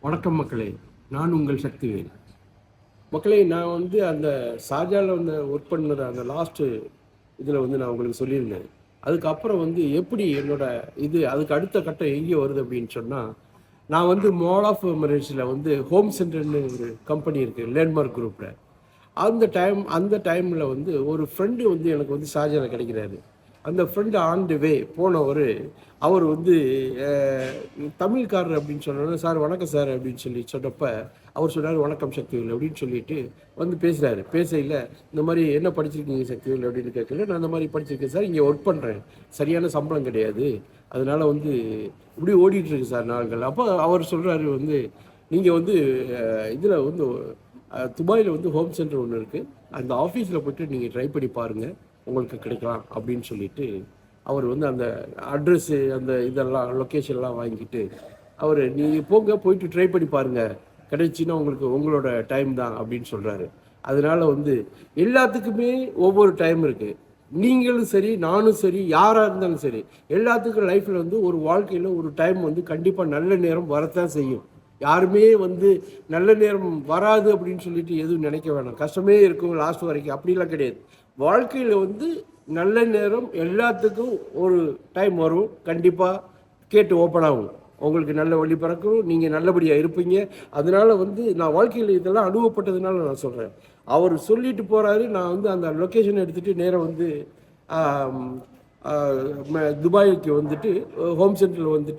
வணக்கம் மக்களே, நான் உங்கள் சக்திவேல். மக்களே, நான் அந்த ஷார்ஜாவில் ஒர்க் பண்ணது அந்த லாஸ்ட்டு இதில் நான் உங்களுக்கு சொல்லியிருந்தேன். அதுக்கப்புறம் எப்படி என்னோட அதுக்கு அடுத்த கட்டம் எங்கே வருது அப்படின்னு சொன்னால், நான் மால் ஆஃப் மெரிட்ஸில் ஹோம் சென்டர்னு ஒரு கம்பெனி இருக்குது, லேண்ட்மார்க் குரூப்பில். அந்த டைமில் ஒரு ஃப்ரெண்டு எனக்கு ஷார்ஜாவில் கிடைக்கிறாரு. அந்த ஃப்ரெண்டு ஆன் தி வே போனவர், அவர் தமிழ்காரர் அப்படின்னு சொன்னோன்னே, சார் வணக்கம் சார் அப்படின்னு சொன்னப்போ அவர் சொன்னார், வணக்கம் சக்திவேல் அப்படின்னு சொல்லிட்டு பேசுகிறாரு. பேசையில் இந்த மாதிரி என்ன படிச்சிருக்கீங்க சக்திவேல் அப்படின்னு கேட்கல. நான் அந்த மாதிரி படிச்சிருக்கேன் சார், இங்கே ஒர்க் பண்ணுறேன், சரியான சம்பளம் கிடையாது, அதனால் இப்படி ஓடிட்டுருக்கு சார் நாள்கள். அப்போ அவர் சொல்கிறாரு, நீங்கள் இதில் துபாயில் ஹோம் சென்டர் ஒன்று இருக்குது, அந்த ஆஃபீஸில் போய்ட்டு நீங்கள் ட்ரை பண்ணி பாருங்கள், உங்களுக்கு கிடைக்கலாம் அப்படின்னு சொல்லிட்டு அவர் அந்த அட்ரஸ்ஸு அந்த இதெல்லாம் லொக்கேஷன்லாம் வாங்கிட்டு அவர், நீங்கள் போயிட்டு ட்ரை பண்ணி பாருங்கள், கிடைச்சின்னா உங்களோட டைம் தான் அப்படின்னு சொல்கிறாரு. அதனால் எல்லாத்துக்குமே ஒவ்வொரு டைம் இருக்குது. நீங்களும் சரி, நானும் சரி, யாராக இருந்தாலும் சரி, எல்லாத்துக்கும் லைஃப்பில் ஒரு வாழ்க்கையில் ஒரு டைம் கண்டிப்பாக நல்ல நேரம் வரத்தான் செய்யும். யாருமே நல்ல நேரம் வராது அப்படின்னு சொல்லிட்டு எதுவும் நினைக்க வேணாம். கஷ்டமே இருக்கும் லாஸ்ட் வரைக்கும், அப்படிலாம் கிடையாது. வாழ்க்கையில் நல்ல நேரம் எல்லாத்துக்கும் ஒரு டைம் வரும், கண்டிப்பாக கேட்டு ஓப்பன் ஆகும், உங்களுக்கு நல்ல வழி பிறக்கும், நீங்கள் நல்லபடியாக இருப்பீங்க. அதனால் நான் வாழ்க்கையில் இதெல்லாம் அனுபவப்பட்டதுனால நான் சொல்கிறேன். அவர் சொல்லிட்டு போகிறாரு. நான் அந்த லொக்கேஷன் எடுத்துகிட்டு நேராக துபாய்க்கு ஹோம் சென்டரில்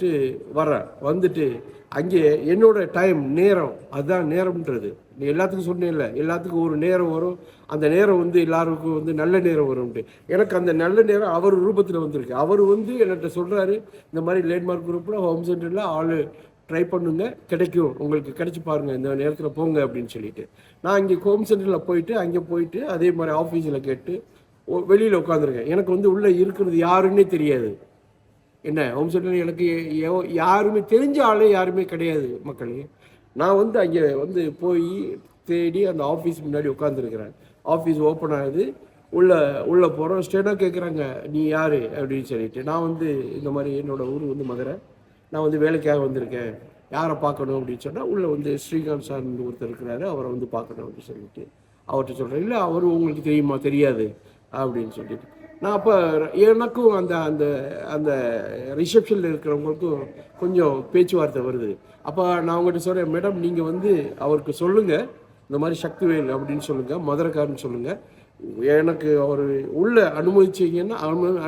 வரேன். அங்கே என்னோட டைம் நேரம், அதுதான் நேரம்ன்றது. நீ எல்லாத்துக்கும் சொன்னேன்ல, எல்லாத்துக்கும் ஒரு நேரம் வரும், அந்த நேரம் எல்லாருக்கும் நல்ல நேரம் வரும்ட்டு. எனக்கு அந்த நல்ல நேரம் அவர் ரூபத்தில் வந்திருக்கு. அவர் என்கிட்ட சொல்கிறாரு, இந்த மாதிரி லேண்ட்மார்க் குரூப்பில் ஹோம் சென்டரில் ஆள் ட்ரை பண்ணுங்க, கிடைக்கும், உங்களுக்கு கிடைச்சி பாருங்கள், இந்த நேரத்தில் போங்க அப்படின்னு சொல்லிட்டு. நான் இங்கே ஹோம் சென்டரில் போயிட்டு அதே மாதிரி ஆஃபீஸில் கேட்டு வெளியில் உட்காந்துருக்கேன். எனக்கு உள்ளே இருக்கிறது யாருன்னே தெரியாது. என்ன ஹோம் சென்டர் எனக்கு யாருமே தெரிஞ்ச ஆளே யாருமே கிடையாது மக்களே. நான் அங்கே போய் தேடி அந்த ஆஃபீஸ் முன்னாடி உட்காந்துருக்கிறேன். ஆஃபீஸ் ஓப்பன் ஆகுது, உள்ளே போகிறோம். ஸ்டேட்டாக கேட்குறாங்க, நீ யார் அப்படின்னு சொல்லிட்டு. நான் இந்த மாதிரி என்னோடய ஊர் மதுரை, நான் வேலைக்காக வந்திருக்கேன், யாரை பார்க்கணும் அப்படின்னு சொன்னால், உள்ளே ஸ்ரீகாந்த் சார் ஒருத்தர் இருக்கிறாரு, அவரை பார்க்கணும் அப்படின்னு சொல்லிட்டு அவர்கிட்ட சொல்கிறேன். இல்லை, அவர் உங்களுக்கு தெரியுமா? தெரியாது அப்படின்னு சொல்லிட்டு. நான் அப்போ எனக்கும் அந்த அந்த அந்த ரிசப்ஷனில் இருக்கிறவங்களுக்கும் கொஞ்சம் பேச்சுவார்த்தை வருது. அப்போ நான் அவங்ககிட்ட சொல்கிறேன், மேடம் நீங்கள் அவருக்கு சொல்லுங்கள், இந்த மாதிரி சக்திவேல் அப்படின்னு சொல்லுங்கள், மதுரைக்காரன்னு சொல்லுங்கள், எனக்கு அவர் உள்ளே அனுமதிச்சிங்கன்னா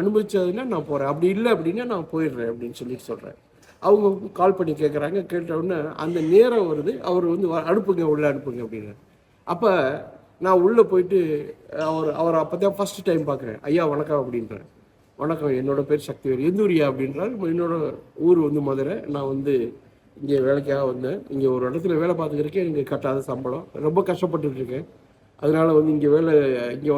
அனுமதிச்சதுன்னா நான் போகிறேன், அப்படி இல்லை அப்படின்னா நான் போயிடுறேன் அப்படின்னு சொல்லிட்டு சொல்கிறேன். அவங்க கால் பண்ணி கேட்குறாங்க. கேட்டவுடனே அந்த நேரம் வருது, அவர் அனுப்புங்க, உள்ளே அனுப்புங்க அப்படின்னு. அப்போ நான் உள்ளே போயிட்டு அவர் அப்போ தான் ஃபஸ்ட்டு டைம் பார்க்குறேன். ஐயா வணக்கம் அப்படின்றேன். வணக்கம், என்னோடய பேர் சக்திவேல். எந்த ஊரியா அப்படின்றாரு. என்னோட ஊர் மதுரை. நான் இங்கே வேலைக்காக வந்தேன், இங்கே ஒரு இடத்துல வேலை பார்த்துக்கிறக்கேன், எனக்கு கட்டாத சம்பளம், ரொம்ப கஷ்டப்பட்டுருக்கேன், அதனால் இங்கே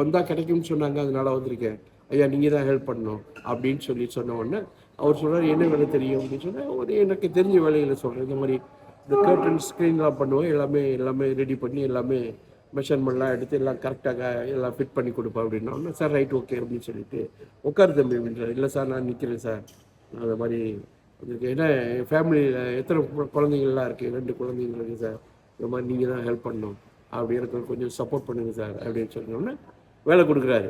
வந்தால் கிடைக்கும்னு சொன்னாங்க, அதனால் வந்திருக்கேன், ஐயா நீங்கள் தான் ஹெல்ப் பண்ணணும் அப்படின்னு சொன்ன உடனே அவர் சொல்கிறார், என்ன வேலை தெரியும் அப்படின்னு சொன்னால், எனக்கு தெரிஞ்ச வேலைகளை சொல்கிறேன். இந்த மாதிரி இந்த கர்டன் ஸ்க்ரீன்லாம் பண்ணுவேன், எல்லாமே ரெடி பண்ணி எல்லாமே மெஷர்மெண்ட்லாம் எடுத்து எல்லாம் கரெக்டாக எல்லாம் ஃபிட் பண்ணி கொடுப்பேன் அப்படின்னா, சார் ரைட் ஓகே அப்படின்னு சொல்லிட்டு உட்காரு தம்பி அப்படின்றார். இல்லை சார் நான் நிற்கிறேன் சார், நான் அந்த மாதிரி வந்துருக்கு, ஏன்னா என் ஃபேமிலியில் எத்தனை குழந்தைங்கள்லாம் இருக்குது, 2 குழந்தைங்க இருக்குது சார், இந்த மாதிரி நீங்கள் தான் ஹெல்ப் பண்ணணும், அப்படி எனக்கு கொஞ்சம் சப்போர்ட் பண்ணுங்கள் சார் அப்படின்னு சொன்னோன்னே வேலை கொடுக்குறாரு.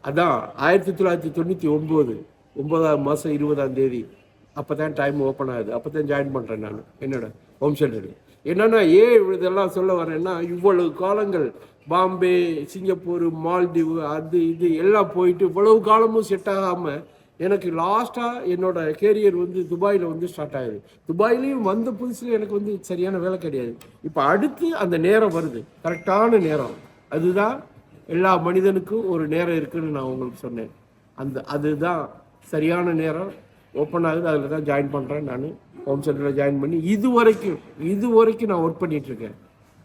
அதான் 1999 9ஆம் மாதம் 20ஆம் தேதி அப்போ தான் டைம் ஓப்பன் ஆகுது. அப்போ தான் ஜாயின் பண்ணுறேன் நான் என்னோட ஹோம் சென்டரு. என்னென்னா இதெல்லாம் சொல்ல வரேன்னா, இவ்வளவு காலங்கள் பாம்பே, சிங்கப்பூர், மால்தீவு, அது இது எல்லாம் போயிட்டு இவ்வளவு காலமும் செட் ஆகாமல் எனக்கு லாஸ்ட்டாக என்னோட கேரியர் துபாயில் ஸ்டார்ட் ஆகுது. துபாயிலையும் வந்த புதுசில் எனக்கு சரியான வேலை கிடையாது. இப்போ அடுத்து அந்த நேரம் வருது, கரெக்டான நேரம். அதுதான் எல்லா மனிதனுக்கும் ஒரு நேரம் இருக்குன்னு நான் உங்களுக்கு சொன்னேன். அதுதான் சரியான நேரம் ஓப்பன் ஆகுது, அதில் தான் ஜாயின் பண்ணுறேன் நான். ஹோம் சென்டரில் ஜாயின் பண்ணி இது வரைக்கும் நான் ஒர்க் பண்ணிகிட்ருக்கேன்.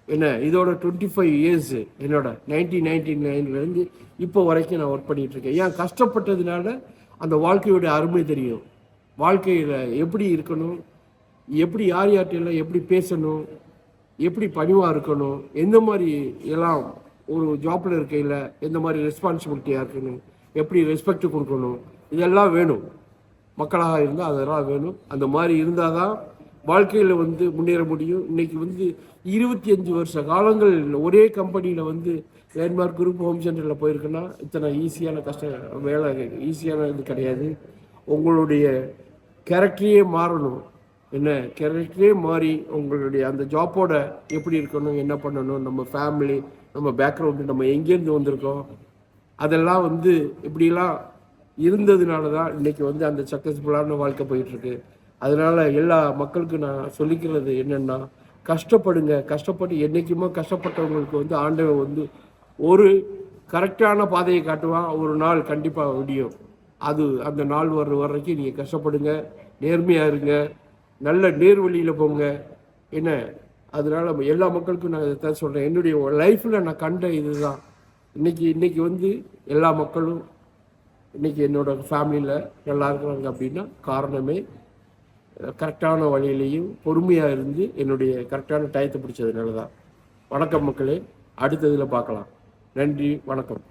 என்ன இதோட 25 இயர்ஸு என்னோட 1999 இப்போ வரைக்கும் நான் ஒர்க் பண்ணிகிட்ருக்கேன். ஏன் கஷ்டப்பட்டதுனால அந்த வாழ்க்கையோட அருமை தெரியும். வாழ்க்கையில் எப்படி இருக்கணும், எப்படி யார்கிட்டையெல்லாம் எப்படி பேசணும், எப்படி பணிவாக இருக்கணும், எந்த மாதிரி எல்லாம் ஒரு ஜாப்பில் இருக்கையில் எந்த மாதிரி ரெஸ்பான்சிபிலிட்டியாக இருக்கணும், எப்படி ரெஸ்பெக்ட் கொடுக்கணும், இதெல்லாம் வேணும். மக்களாக இருந்தால் அதெல்லாம் வேணும். அந்த மாதிரி இருந்தால் தான் வாழ்க்கையில் வந்து முன்னேற முடியும். இன்னைக்கு வந்து 25 வருஷ காலங்கள் ஒரே கம்பெனியில் வந்து லேண்ட்மார்க் குரூப் ஹோம் சென்டரில் போயிருக்குன்னா இத்தனை ஈஸியான வேலை ஈஸியான இது கிடையாது. உங்களுடைய கேரக்டரையே மாறணும். என்ன கேரக்டரே மாறி உங்களுடைய அந்த ஜாப்போட எப்படி இருக்கணும், என்ன பண்ணணும், நம்ம ஃபேமிலி, நம்ம பேக்ரவுண்டு, நம்ம எங்கேருந்து வந்திருக்கோம், அதெல்லாம் வந்து இப்படிலாம் இருந்ததுனால தான் இன்னைக்கு வந்து அந்த சக்ஸஸ்ஃபுல்லான வாழ்க்கை போயிட்டுருக்கு. அதனால எல்லா மக்களுக்கும் நான் சொல்லிக்கிறது என்னென்னா, கஷ்டப்படுங்க. கஷ்டப்பட்டு என்றைக்குமே கஷ்டப்பட்டவங்களுக்கு வந்து ஆண்டவன் வந்து ஒரு கரெக்டான பாதையை காட்டுவான். ஒரு நாள் கண்டிப்பாக முடியும். அது அந்த நாள் வர்ற வரைக்கும் நீங்கள் கஷ்டப்படுங்க, நேர்மையாக இருங்க, நல்ல நேர்வழியில் போங்க. என்ன அதனால எல்லா மக்களுக்கும் நான் இதைத்தான் சொல்கிறேன். என்னுடைய லைஃப்பில் நான் கண்ட இதுதான். இன்னைக்கு வந்து எல்லா மக்களும் இன்னைக்கு என்னோட ஃபேமிலியில் நல்லா இருக்கிறாங்க அப்படின்னா காரணமே கரெக்டான வழியிலையும் பொறுமையாக இருந்து என்னுடைய கரெக்டான டயத்தை பிடிச்சதுனால தான். வணக்கம் மக்களே, அடுத்ததில் பார்க்கலாம். நன்றி, வணக்கம்.